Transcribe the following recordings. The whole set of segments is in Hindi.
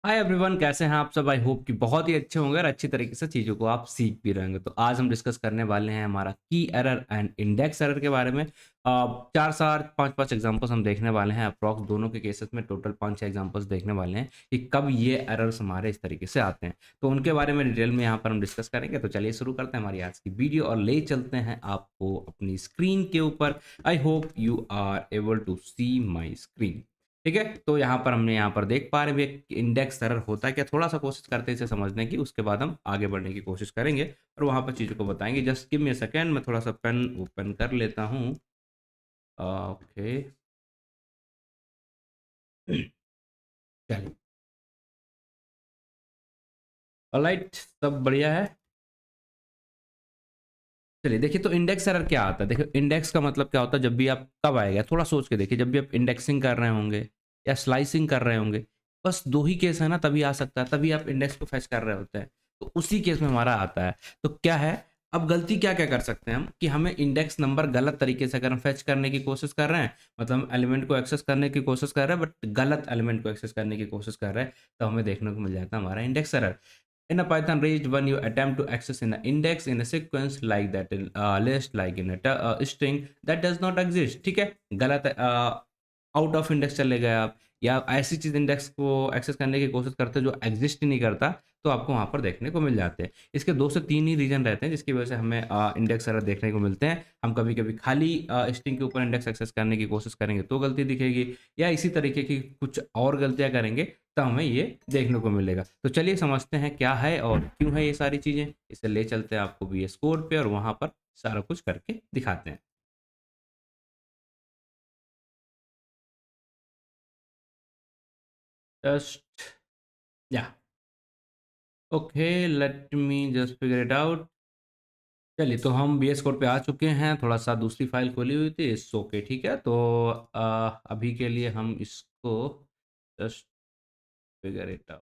हाय एवरीवन, कैसे हैं आप सब। आई होप कि बहुत ही अच्छे होंगे और अच्छी तरीके से चीज़ों को आप सीख भी रहेंगे। तो आज हम डिस्कस करने वाले हैं हमारा की एरर एंड इंडेक्स एरर के बारे में। 4 5 एग्जांपल्स हम देखने वाले हैं। अप्रॉक्स दोनों के केसेस में टोटल 5 एग्जांपल्स देखने वाले हैं कि कब ये एरर्स हमारे इस तरीके से आते हैं। तो उनके बारे में डिटेल में यहाँ पर हम डिस्कस करेंगे। तो चलिए शुरू करते हैं हमारी आज की वीडियो और ले चलते हैं आपको अपनी स्क्रीन के ऊपर। I hope you are able to see my screen. ठीक है, तो यहाँ पर हमने यहाँ पर देख पा रहे हैं एक इंडेक्स एरर होता है क्या। थोड़ा सा कोशिश करते हैं इसे समझने की, उसके बाद हम आगे बढ़ने की कोशिश करेंगे और वहाँ पर चीज़ों को बताएंगे। Just give me a second, मैं थोड़ा सा पेन ओपन कर लेता हूँ। ओके, चलिए, ऑलराइट, सब बढ़िया है। चलिए देखिए, तो इंडेक्स एरर क्या आता है। देखिए, इंडेक्स का मतलब क्या होता है। जब भी आप कब आएगा थोड़ा सोच के देखिए। जब भी आप इंडेक्सिंग कर रहे होंगे या स्लाइसिंग कर रहे होंगे, बस दो ही केस है ना, तभी आ सकता है। तभी आप इंडेक्स को फेच कर रहे होते हैं, तो उसी केस में हमारा आता है। तो क्या है, अब गलती क्या क्या कर सकते हैं हम कि हमें इंडेक्स नंबर गलत तरीके से अगर हम फेच करने की कोशिश कर रहे हैं, मतलब हम एलिमेंट को एक्सेस करने की कोशिश कर रहे हैं बट गलत एलिमेंट को एक्सेस करने की कोशिश कर रहे हैं, तो हमें देखने को मिल जाता है हमारा index error. In a Python range, when you attempt to access an index in a sequence like that in list, like in a string that does not exist, ठीक है, गलत आउट ऑफ इंडेक्स चले गए आप, या ऐसी चीज इंडेक्स को एक्सेस करने की कोशिश करते हो जो एग्जिस्ट ही नहीं करता, तो आपको वहां पर देखने को मिल जाते हैं। इसके 2 से 3 ही रीजन रहते हैं जिसकी वजह से हमें इंडेक्स एरर देखने को मिलते हैं। हम कभी कभी खाली स्ट्रिंग के ऊपर इंडेक्स एक्सेस करने की कोशिश करेंगे तो गलती दिखेगी, या इसी तरीके की कुछ और गलतियां करेंगे तो हमें ये देखने को मिलेगा। तो चलिए समझते हैं क्या है और क्यों है ये सारी चीजें। इसे ले चलते हैं आपको VS कोड पे और वहां पर सारा कुछ करके दिखाते हैं। जस्ट, या, okay, let me just figure it out. चलिए, तो हम VS कोड पे आ चुके हैं। थोड़ा सा दूसरी फाइल खोली हुई थी, इट्स ओके, ठीक है। तो अभी के लिए हम इसको just figure it out,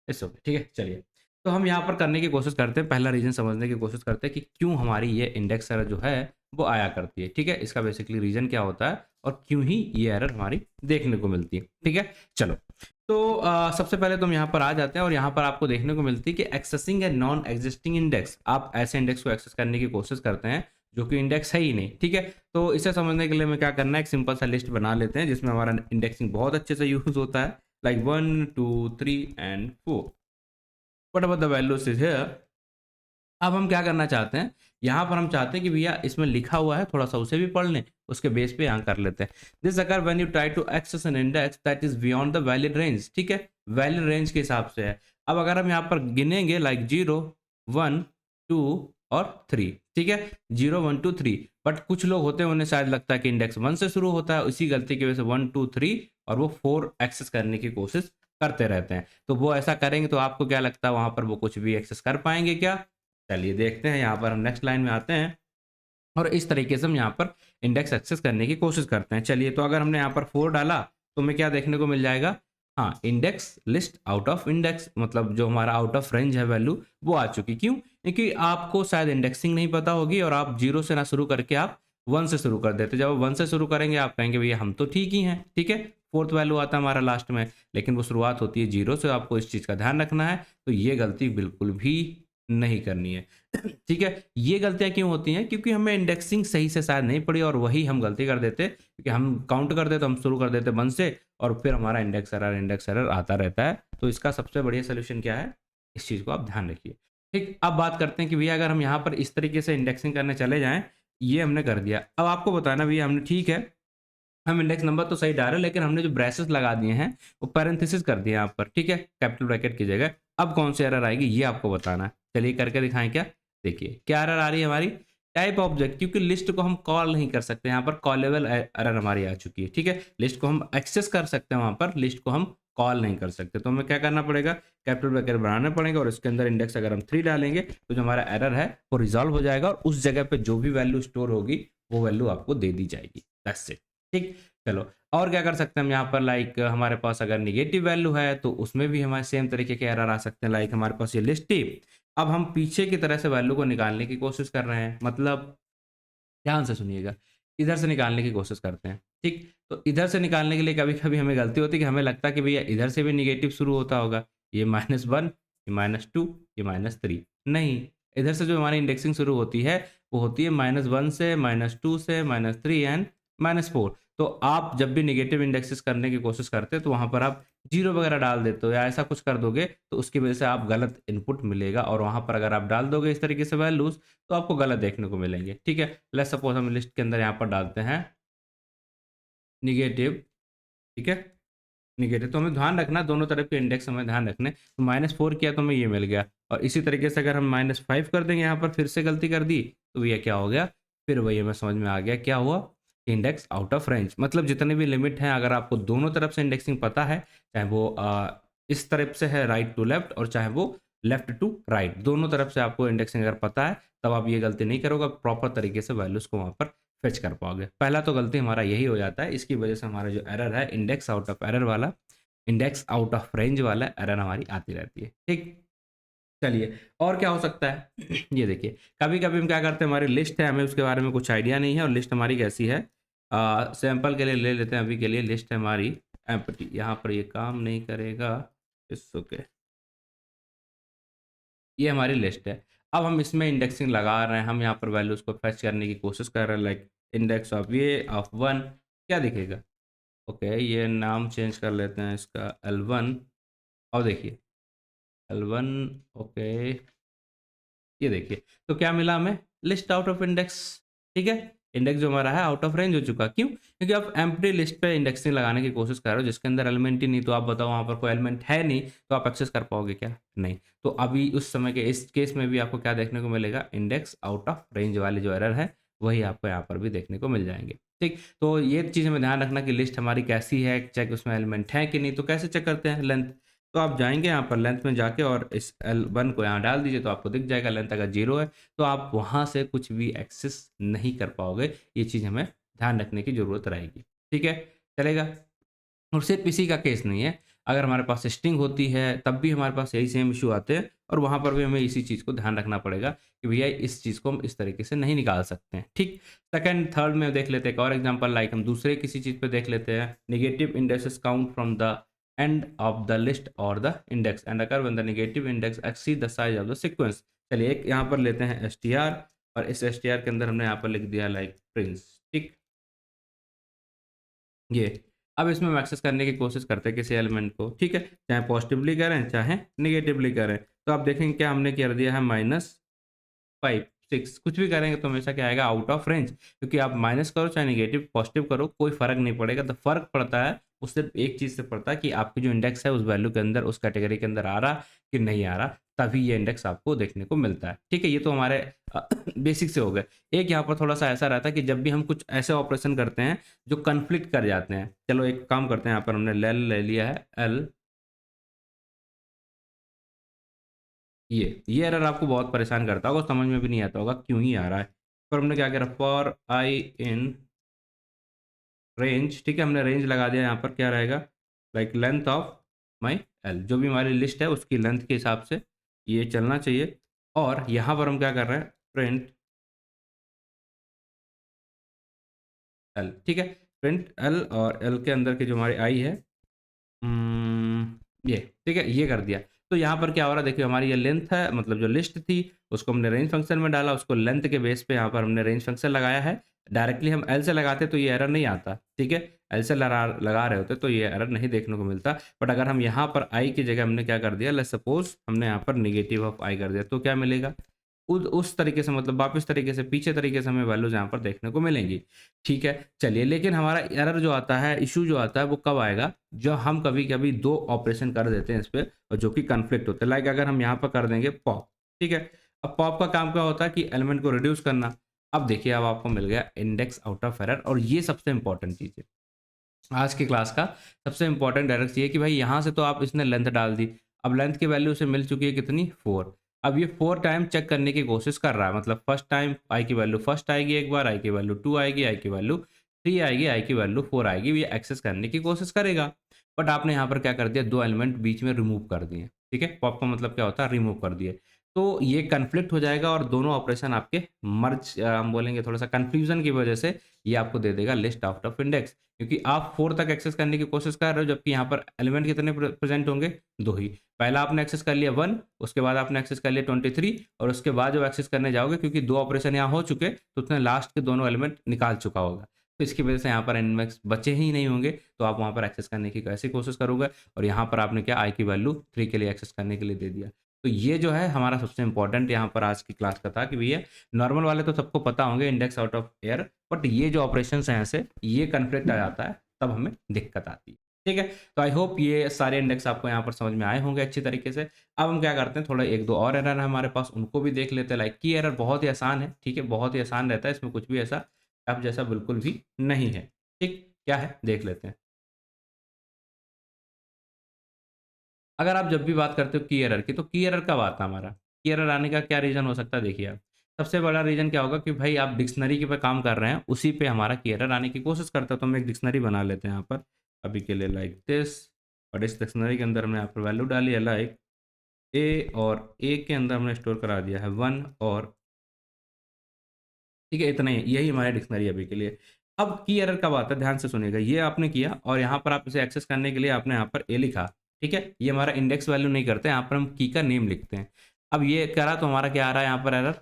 it's okay, ठीक है। चलिए, तो हम यहाँ पर करने की कोशिश करते हैं, पहला रीजन समझने की कोशिश करते हैं कि क्यों हमारी ये इंडेक्स एरर जो है वो आया करती है। ठीक है, इसका बेसिकली रीजन क्या होता है और क्यों ही ये एरर हमारी देखने को मिलती है। ठीक है, चलो, तो सबसे पहले तो हम यहाँ पर आ जाते हैं और यहाँ पर आपको देखने को मिलती है कि accessing a non existing index. आप ऐसे इंडेक्स को एक्सेस करने की कोशिश करते हैं जो कि इंडेक्स है ही नहीं। ठीक है, तो इसे समझने के लिए हमें क्या करना है, एक सिंपल सा लिस्ट बना लेते हैं जिसमें हमारा इंडेक्सिंग बहुत अच्छे से यूज होता है, like 1 2 3 and 4, what ever the values is here. अब हम क्या करना चाहते हैं, यहाँ पर हम चाहते हैं कि भैया इसमें लिखा हुआ है, थोड़ा सा उसे भी पढ़ लें, उसके बेस पे यहाँ कर लेते हैं। दिस अगर when you try to access an index that is beyond the valid range. ठीक है, वैलिड रेंज के हिसाब से है। अब अगर हम यहाँ पर गिनेंगे लाइक 0 1 2 और 3, ठीक है, 0 1 2 3, बट कुछ लोग होते हैं उन्हें शायद लगता है कि इंडेक्स 1 से शुरू होता है, इसी गलती की वजह से 1 2 3 और वो 4 एक्सेस करने की कोशिश करते रहते हैं। तो वो ऐसा करेंगे तो आपको क्या लगता है वहां पर वो कुछ भी एक्सेस कर पाएंगे क्या। चलिए देखते हैं, यहाँ पर हम नेक्स्ट लाइन में आते हैं और इस तरीके से हम यहाँ पर इंडेक्स एक्सेस करने की कोशिश करते हैं। चलिए, तो अगर हमने यहाँ पर 4 डाला तो हमें क्या देखने को मिल जाएगा, हाँ, index list out of index, मतलब जो हमारा आउट ऑफ रेंज है वैल्यू वो आ चुकी। क्यों, क्योंकि आपको शायद इंडेक्सिंग नहीं पता होगी और आप 0 से ना शुरू करके आप 1 से शुरू कर देते। जब 1 से शुरू करेंगे आप कहेंगे भैया हम तो ठीक ही हैं, ठीक है, फोर्थ वैल्यू आता है हमारा लास्ट में, लेकिन वो शुरुआत होती है 0 से। आपको इस चीज़ का ध्यान रखना है, तो ये गलती बिल्कुल भी नहीं करनी है। ठीक है, ये गलतियां क्यों होती हैं, क्योंकि हमें इंडेक्सिंग सही से शायद नहीं पड़ी और वही हम गलती कर देते, क्योंकि हम काउंट कर देते, हम शुरू कर देते 1 से और फिर हमारा इंडेक्स एरर आता रहता है। तो इसका सबसे बढ़िया सोल्यूशन क्या है, इस चीज़ को आप ध्यान रखिए। ठीक, अब बात करते हैं कि भैया अगर हम यहाँ पर इस तरीके से इंडेक्सिंग करने चले जाएं, ये हमने कर दिया। अब आपको बताना भैया हमने, ठीक है, हम इंडेक्स नंबर तो सही डाले लेकिन हमने जो ब्रेसेस लगा दिए हैं वो पैरेंथेसिस कर दिए यहाँ पर, ठीक है, कैपिटल ब्रैकेट की जगह। अब कौन सी एरर आएगी ये आपको बताना है। चलिए करके दिखाएं क्या। देखिए क्या एरर आ रही है हमारी, टाइप ऑब्जेक्ट, क्योंकि लिस्ट को हम कॉल नहीं कर सकते, यहाँ पर कॉलेबल एरर हमारी आ चुकी है। ठीक है, लिस्ट को हम एक्सेस कर सकते हैं, वहां पर लिस्ट को हम कॉल नहीं कर सकते। तो हमें क्या करना पड़ेगा, कैपिटल ब्रैकेट बनाना पड़ेगा और इसके अंदर इंडेक्स अगर हम 3 डालेंगे तो जो हमारा एरर है वो रिजॉल्व हो जाएगा और उस जगह पे जो भी वैल्यू स्टोर होगी वो वैल्यू आपको दे दी जाएगी। That's it. ठीक, चलो, और क्या कर सकते हैं हम यहाँ पर, लाइक हमारे पास अगर निगेटिव वैल्यू है तो उसमें भी हमारे सेम तरीके के एरर आ सकते हैं। लाइक हमारे पास ये लिस्ट थी, अब हम पीछे की तरह से वैल्यू को निकालने की कोशिश कर रहे हैं, मतलब ध्यान से सुनिएगा, इधर से निकालने की कोशिश करते हैं, ठीक। तो इधर से निकालने के लिए कभी कभी हमें गलती होती है कि हमें लगता है कि भैया इधर से भी निगेटिव शुरू होता होगा, ये -1, ये -2, ये -3। नहीं, इधर से जो हमारी इंडेक्सिंग शुरू होती है वो होती है -1 से, -2 से, -3 एंड -4। तो आप जब भी नेगेटिव इंडेक्सेस करने की कोशिश करते हैं तो वहाँ पर आप जीरो वगैरह डाल देते हो या ऐसा कुछ कर दोगे, तो उसकी वजह से आप गलत इनपुट मिलेगा, और वहाँ पर अगर आप डाल दोगे इस तरीके से वैल्यूज़ तो आपको गलत देखने को मिलेंगे, ठीक है। लेट्स सपोज हम लिस्ट के अंदर यहाँ पर डालते हैं निगेटिव, ठीक है। निगेटिव तो हमें ध्यान रखना, दोनों तरफ के इंडेक्स हमें ध्यान रखने। तो -4 किया तो हमें ये मिल गया, और इसी तरीके से अगर हम -5 कर देंगे, यहाँ पर फिर से गलती कर दी तो ये क्या हो गया, फिर वही हमें समझ में आ गया क्या हुआ, इंडेक्स आउट ऑफ रेंज। मतलब जितने भी लिमिट हैं, अगर आपको दोनों तरफ से इंडेक्सिंग पता है, चाहे वो इस तरफ से है राइट टू लेफ्ट, और चाहे वो लेफ्ट टू राइट, दोनों तरफ से आपको इंडेक्सिंग अगर पता है, तब आप ये गलती नहीं करोगे, प्रॉपर तरीके से वैल्यूज को वहाँ पर फेच कर पाओगे। पहला तो गलती हमारा यही हो जाता है, इसकी वजह से हमारा जो एरर है इंडेक्स आउट ऑफ एरर वाला, इंडेक्स आउट ऑफ रेंज वाला एरर हमारी आती रहती है, ठीक। चलिए, और क्या हो सकता है ये देखिए, कभी कभी हम क्या करते हैं, हमारी लिस्ट है, हमें उसके बारे में कुछ आइडिया नहीं है, और लिस्ट हमारी कैसी है, सैंपल के लिए ले लेते हैं, अभी के लिए लिस्ट है हमारी एम्प्टी। यहाँ पर ये काम नहीं करेगा, इट्स ओके। ये हमारी लिस्ट है। अब हम इसमें इंडेक्सिंग लगा रहे हैं, हम यहाँ पर वैल्यूज को फेच करने की कोशिश कर रहे हैं, लाइक इंडेक्स ऑफ ये ऑफ 1 क्या दिखेगा, ओके। ये नाम चेंज कर लेते हैं इसका L1, और देखिए L1, ओके। ये देखिए, तो क्या मिला हमें, लिस्ट आउट ऑफ इंडेक्स, ठीक है। इंडेक्स जो हमारा है आउट ऑफ रेंज हो चुका, क्यों, क्योंकि आप एम्प्टी लिस्ट पे इंडेक्सिंग लगाने की कोशिश कर रहे हो जिसके अंदर एलिमेंट ही नहीं, तो आप बताओ वहाँ पर कोई एलिमेंट है नहीं, तो आप एक्सेस कर पाओगे क्या, नहीं। तो अभी उस समय के इस केस में भी आपको क्या देखने को मिलेगा, इंडेक्स आउट ऑफ रेंज वाले जो एरर है वही आपको यहाँ पर भी देखने को मिल जाएंगे, ठीक। तो ये चीज़ हमें ध्यान रखना कि लिस्ट हमारी कैसी है, चेक उसमें एलिमेंट है कि नहीं। तो कैसे चेक करते हैं, लेंथ। तो आप जाएंगे यहाँ पर लेंथ में जाके और इस L1 को यहाँ डाल दीजिए, तो आपको दिख जाएगा लेंथ अगर 0 है तो आप वहाँ से कुछ भी एक्सेस नहीं कर पाओगे। ये चीज़ हमें ध्यान रखने की ज़रूरत रहेगी, ठीक है, चलेगा। और सिर्फ इसी का केस नहीं है, अगर हमारे पास स्ट्रिंग होती है तब भी हमारे पास यही सेम इशू आते हैं, और वहाँ पर भी हमें इसी चीज़ को ध्यान रखना पड़ेगा कि भैया इस चीज़ को हम इस तरीके से नहीं निकाल सकते हैं, ठीक। सेकंड थर्ड में देख लेते हैं एक और एग्जांपल, लाइक हम दूसरे किसी चीज़ पे देख लेते हैं, negative indexes count from the end of the list और the index end occur when the negative index exceed the size of the sequence. चलिए एक यहाँ पर लेते हैं str, और इस str के अंदर हमने यहाँ पर लिख दिया लाइक प्रिंस, ठीक। ये अब इसमें हम एक्सेस करने की कोशिश करते हैं किसी एलिमेंट को, ठीक है, चाहे पॉजिटिवली करें चाहे निगेटिवली करें। तो आप देखेंगे क्या हमने कर दिया है, -5 6 कुछ भी करेंगे तो हमेशा क्या आएगा, आउट ऑफ रेंज। क्योंकि आप माइनस करो चाहे नेगेटिव पॉजिटिव करो कोई फर्क नहीं पड़ेगा। तो फर्क पड़ता है वो सिर्फ एक चीज़ से पड़ता है कि आपकी जो इंडेक्स है उस वैल्यू के अंदर, उस कैटेगरी के अंदर आ रहा कि नहीं आ रहा, तभी ये इंडेक्स आपको देखने को मिलता है, ठीक है। ये तो हमारे बेसिक से हो गए। एक यहाँ पर थोड़ा सा ऐसा रहता है कि जब भी हम कुछ ऐसे ऑपरेशन करते हैं जो कन्फ्लिक्ट कर जाते हैं, चलो एक काम करते हैं, यहाँ पर हमने लेल ले लिया है एल, ये एरर आपको बहुत परेशान करता होगा, समझ में भी नहीं आता होगा क्यों ही आ रहा है। पर हमने क्या करा, फॉर आई इन रेंज, ठीक है, हमने रेंज लगा दिया। यहाँ पर क्या रहेगा, like length of my L, जो भी हमारी लिस्ट है उसकी लेंथ के हिसाब से ये चलना चाहिए। और यहाँ पर हम क्या कर रहे हैं, प्रिंट एल, ठीक है, प्रिंट एल, और एल के अंदर की जो हमारी आई है, ये ठीक है, ये कर दिया। तो यहाँ पर क्या हो रहा है, देखिए हमारी ये लेंथ है, मतलब जो लिस्ट थी उसको हमने रेंज फंक्शन में डाला, उसको लेंथ के बेस पे यहाँ पर हमने रेंज फंक्शन लगाया है। डायरेक्टली हम एल से लगाते तो ये एरर नहीं आता, ठीक है, एल से लगा रहे होते तो ये एरर नहीं देखने को मिलता। बट अगर हम यहाँ पर आई की जगह हमने क्या कर दिया, लेट्स सपोज हमने यहाँ पर निगेटिव ऑफ आई कर दिया, तो क्या मिलेगा, उस तरीके से, मतलब वापस तरीके से, पीछे तरीके से हमें वैल्यूज यहाँ पर देखने को मिलेंगी, ठीक है। चलिए, लेकिन हमारा एरर जो आता है, इशू जो आता है वो कब आएगा, जब हम कभी कभी दो ऑपरेशन कर देते हैं इस पर और जो कि कन्फ्लिक्ट होते हैं। लाइक अगर हम यहाँ पर कर देंगे पॉप, ठीक है, अब पॉप का काम क्या होता है कि एलिमेंट को रिड्यूस करना। अब देखिए, अब आपको मिल गया इंडेक्स आउट ऑफ एरर, और ये सबसे इंपॉर्टेंट चीज़ है आज की क्लास का। सबसे इंपॉर्टेंट एरर ये है कि भाई यहाँ से तो आप इसने लेंथ डाल दी, अब लेंथ की वैल्यू उसे मिल चुकी है कितनी, 4। अब ये 4 टाइम चेक करने की कोशिश कर रहा है, मतलब फर्स्ट टाइम आई की वैल्यू फर्स्ट आएगी, एक बार आई की वैल्यू 2 आएगी, आई की वैल्यू 3 आएगी, आई की वैल्यू 4 आएगी, ये एक्सेस करने की कोशिश करेगा। बट आपने यहाँ पर क्या कर दिया, दो एलिमेंट बीच में रिमूव कर दिए, ठीक है, पॉप का मतलब क्या होता है, रिमूव कर दिए। तो ये कन्फ्लिक्ट हो जाएगा और दोनों ऑपरेशन आपके मर्ज हम बोलेंगे थोड़ा-सा कन्फ्यूज़न की वजह से ये आपको दे देगा लिस्ट आउट ऑफ इंडेक्स, क्योंकि आप 4 तक एक्सेस करने की कोशिश कर रहे हो, जबकि यहाँ पर एलिमेंट कितने प्रेज़ेंट होंगे? 2 ही। पहला आपने एक्सेस कर लिया 1, उसके बाद आपने एक्सेस कर लिया 23 और उसके बाद जब एक्सेस करने जाओगे, क्योंकि 2 ऑपरेशन यहाँ हो चुके, तो उसने लास्ट के दोनों एलिमेंट निकाल चुका होगा। तो इसकी वजह से यहाँ पर इंडेक्स बचे ही नहीं होंगे, तो आप वहाँ पर एक्सेस करने की कैसे कोशिश करोगे, और यहाँ पर आपने क्या i की वैल्यू 3 के लिए एक्सेस करने के लिए दे दिया। तो ये जो है हमारा सबसे इम्पोर्टेंट यहाँ पर आज की क्लास का था कि भैया नॉर्मल वाले तो सबको पता होंगे index out of air, but ये जो ऑपरेशंस हैं ऐसे, ये कॉन्फ्लिक्ट आ जाता है, तब हमें दिक्कत आती है। ठीक है? तो आई होप ये सारे इंडेक्स आपको यहाँ पर समझ में आए होंगे अच्छी तरीके से। अब हम क्या करते हैं, थोड़ा 1-2 और एरर है हमारे पास, उनको भी देख लेते हैं। लाइक की एरर बहुत ही आसान है, ठीक है? बहुत ही आसान रहता है, इसमें कुछ भी ऐसा टफ जैसा बिल्कुल भी नहीं है। ठीक? क्या है? देख लेते हैं। अगर आप जब भी बात करते हो की एरर की, तो की एरर कब आता है हमारा? की एरर आने का क्या रीज़न हो सकता है, देखिए आप। सबसे बड़ा रीज़न क्या होगा कि भाई आप डिक्शनरी के पे काम कर रहे हैं, उसी पे हमारा की एरर आने की कोशिश करता है। तो हम एक डिक्शनरी बना लेते हैं यहाँ पर, अभी के लिए लाइक दिस, और इस डिक्शनरी के अंदर हमने यहाँ पर वैल्यू डाली है लाइक ए, और ए के अंदर हमने स्टोर करा दिया है 1 और ठीक है, इतना ही, यही हमारी डिक्शनरी है अभी के लिए। अब की एरर कब आता है, ध्यान से सुनिएगा। ये आपने किया और यहाँ पर आप इसे एक्सेस करने के लिए आपने यहाँ पर ए लिखा, ठीक है? ये हमारा इंडेक्स वैल्यू नहीं करते, यहाँ पर हम की का नेम लिखते हैं। अब ये करा तो हमारा क्या आ रहा है यहाँ पर एरर?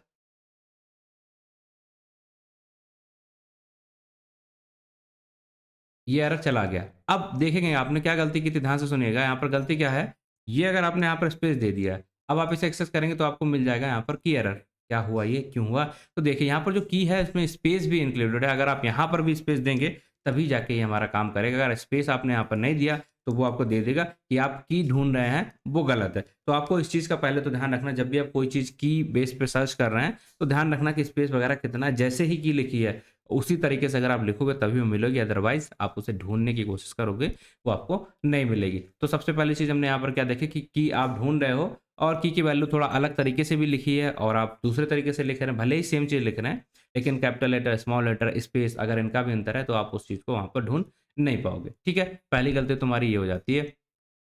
ये एरर चला गया। अब देखेंगे आपने क्या गलती की थी, ध्यान से सुनिएगा। यहाँ पर गलती क्या है, ये अगर आपने यहाँ पर स्पेस दे दिया है, अब आप इसे एक्सेस करेंगे तो आपको मिल जाएगा यहाँ पर की एरर। क्या हुआ ये, क्यों हुआ? तो देखिए यहाँ पर जो की है इसमें स्पेस भी इंक्लूडेड है। अगर आप यहाँ पर भी स्पेस देंगे तभी जाके ये हमारा काम करेगा। अगर स्पेस आपने यहाँ पर नहीं दिया तो वो आपको दे देगा कि आप की ढूँढ रहे हैं, वो गलत है। तो आपको इस चीज़ का पहले तो ध्यान रखना, जब भी आप कोई चीज़ की बेस पे सर्च कर रहे हैं, तो ध्यान रखना कि स्पेस वगैरह कितना है। जैसे ही की लिखी है उसी तरीके से अगर आप लिखोगे तभी वो मिलेगी, अदरवाइज़ आप उसे ढूँढने की कोशिश करोगे, वो आपको नहीं मिलेगी। तो सबसे पहली चीज़ हमने यहाँ पर क्या देखी कि की आप ढूँढ रहे हो और की वैल्यू थोड़ा अलग तरीके से भी लिखी है और आप दूसरे तरीके से लिख रहे हैं, भले ही सेम चीज़ लिख रहे हैं, लेकिन capital letter, small letter, space अगर इनका भी अंतर है तो आप उस चीज़ को वहाँ पर ढूँढ नहीं पाओगे। ठीक है? पहली गलती तुम्हारी ये हो जाती है।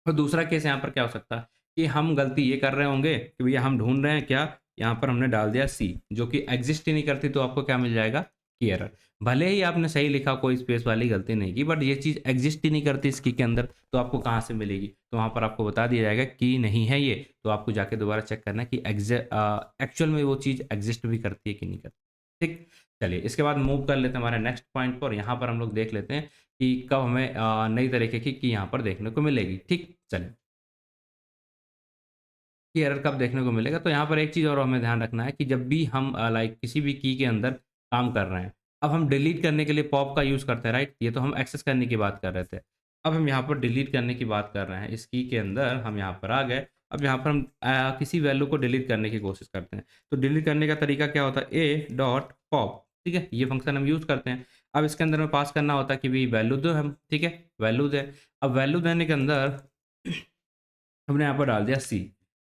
और दूसरा केस यहाँ पर क्या हो सकता है कि हम गलती ये कर रहे होंगे कि भैया हम ढूँढ रहे हैं क्या, यहाँ पर हमने डाल दिया सी, जो कि एग्ज़िस्ट ही नहीं करती, तो आपको क्या मिल जाएगा? की एरर। भले ही आपने सही लिखा, कोई स्पेस वाली गलती नहीं की, बट ये चीज़ एग्ज़िस्ट ही नहीं करती इस की के अंदर, तो आपको कहाँ से मिलेगी? तो वहाँ पर आपको बता दिया जाएगा की नहीं है ये, तो आपको जाके दोबारा चेक करना है कि एक्चुअल में वो चीज़ एग्ज़िस्ट भी करती है कि नहीं करती। ठीक? चलिए इसके बाद मूव कर लेते हैं हमारे नेक्स्ट पॉइंट पर। यहाँ पर हम लोग देख लेते हैं कि कब हमें नई तरीके की यहाँ पर देखने को मिलेगी। ठीक? चलिए। की एरर कब देखने को मिलेगा, तो यहाँ पर एक चीज़ और हमें ध्यान रखना है कि जब भी हम लाइक किसी भी की के अंदर काम कर रहे हैं, अब हम डिलीट करने के लिए पॉप का यूज़ करते हैं, राइट? ये तो हम एक्सेस करने की बात कर रहे थे। अब हम यहाँ पर डिलीट करने की बात कर रहे हैं। इस की के अंदर हम यहाँ पर आ गए। अब यहाँ पर हम किसी वैल्यू को डिलीट करने की कोशिश करते हैं। तो डिलीट करने का तरीका क्या होता है? ए डॉट पॉप, ठीक है? ये फंक्शन हम यूज़ करते हैं। अब इसके अंदर में पास करना होता है कि भई वैल्यू दो हम, ठीक है? वैल्यू दें। अब वैल्यू देने के अंदर हमने यहाँ पर डाल दिया सी,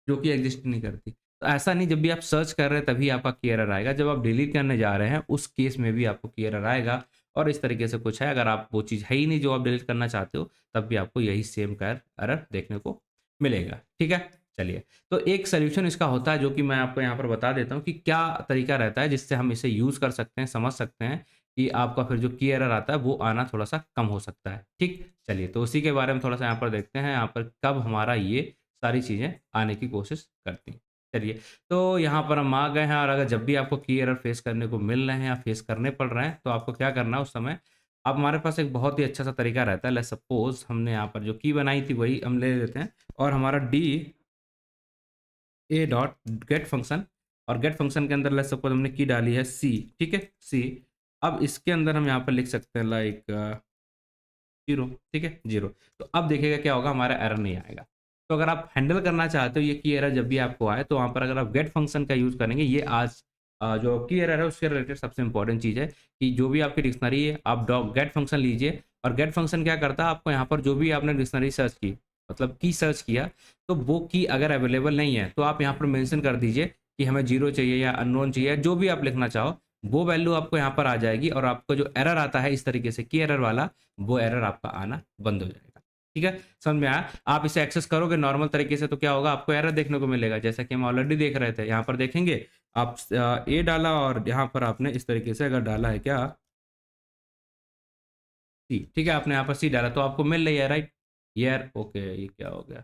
जो कि एग्ज़िस्ट नहीं करती। तो ऐसा नहीं, जब भी आप सर्च कर रहे हैं तभी आपका की एरर आएगा, जब आप डिलीट करने जा रहे हैं उस केस में भी आपको की एरर आएगा। और इस तरीके से कुछ है, अगर आप वो चीज़ है ही नहीं जो आप डिलीट करना चाहते हो, तब भी आपको यही सेम का एरर देखने को मिलेगा। ठीक है? चलिए, तो एक सॉल्यूशन इसका होता है जो कि मैं आपको यहाँ पर बता देता हूँ कि क्या तरीका रहता है जिससे हम इसे यूज़ कर सकते हैं, समझ सकते हैं कि आपका फिर जो की एरर आता है वो आना थोड़ा-सा कम हो सकता है। ठीक? चलिए, तो उसी के बारे में थोड़ा-सा यहाँ पर देखते हैं, यहाँ पर कब हमारा ये सारी चीज़ें आने की कोशिश करती हैं। चलिए, तो यहाँ पर हम आ गए हैं और अगर जब भी आपको की एरर फेस करने को मिल रहे हैं या फेस करने पड़ रहे हैं, तो आपको क्या करना है उस समय, अब हमारे पास एक बहुत ही अच्छा-सा तरीका रहता है। लेट्स सपोज़ हमने यहाँ पर जो की बनाई थी वही हम ले लेते हैं और हमारा D A dot gate function, और गेट फंक्शन के अंदर लेट्स सपोज़ हमने की डाली है सी, ठीक है? सी। अब इसके अंदर हम यहाँ पर लिख सकते हैं लाइक 0, ठीक है? 0। तो अब देखिएगा क्या होगा, हमारा एरर नहीं आएगा। तो अगर आप हैंडल करना चाहते हो ये की एरर जब भी आपको आए, तो वहाँ पर अगर आप गेट फंक्शन का यूज़ करेंगे, ये आज जो की एरर है उससे रिलेटेड सबसे इम्पोर्टेंट चीज़ है कि जो भी आपकी डिक्शनरी है, आप डॉ गेट फंक्शन लीजिए और गेट फंक्शन क्या करता है, आपको यहाँ पर जो भी आपने डिक्शनरी सर्च की, मतलब की सर्च किया, तो वो की अगर अवेलेबल नहीं है, तो आप यहाँ पर मेंशन कर दीजिए कि हमें 0 चाहिए या अननोन चाहिए, जो भी आप लिखना चाहो, वो वैल्यू आपको यहाँ पर आ जाएगी और आपको जो एरर आता है इस तरीके से की एरर वाला, वो एरर आपका आना बंद हो जाएगा। ठीक है, समझ में आया? आप इसे एक्सेस करोगे नॉर्मल तरीके से तो क्या होगा, आपको एरर देखने को मिलेगा, जैसा कि हम ऑलरेडी देख रहे थे। यहाँ पर देखेंगे आप ए डाला और यहाँ पर आपने इस तरीके से अगर डाला है क्या, सी, ठीक है, आपने यहाँ पर सी डाला तो आपको मिल रही है, राइट? यार ओके, ये क्या हो गया?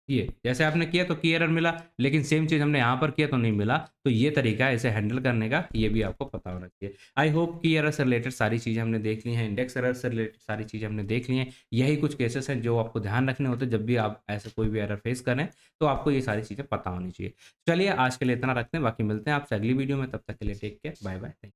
ये जैसे आपने किया तो की एरर मिला, लेकिन सेम चीज़ हमने यहाँ पर किया तो नहीं मिला। तो ये तरीका है इसे हैंडल करने का, ये भी आपको पता होना चाहिए। आई होप की एरर से रिलेटेड सारी चीज़ें हमने देख ली हैं, इंडेक्स एरर से रिलेटेड सारी चीज़ें हमने देख ली हैं। यही कुछ केसेस हैं जो आपको ध्यान रखने होते हैं जब भी आप ऐसा कोई भी एरर फेस करें, तो आपको ये सारी चीज़ें पता होनी चाहिए। चलिए आज के लिए इतना रखते हैं, बाकी मिलते हैं आपसे अगली वीडियो में, तब तक के लिए टेक केयर, बाय बाय।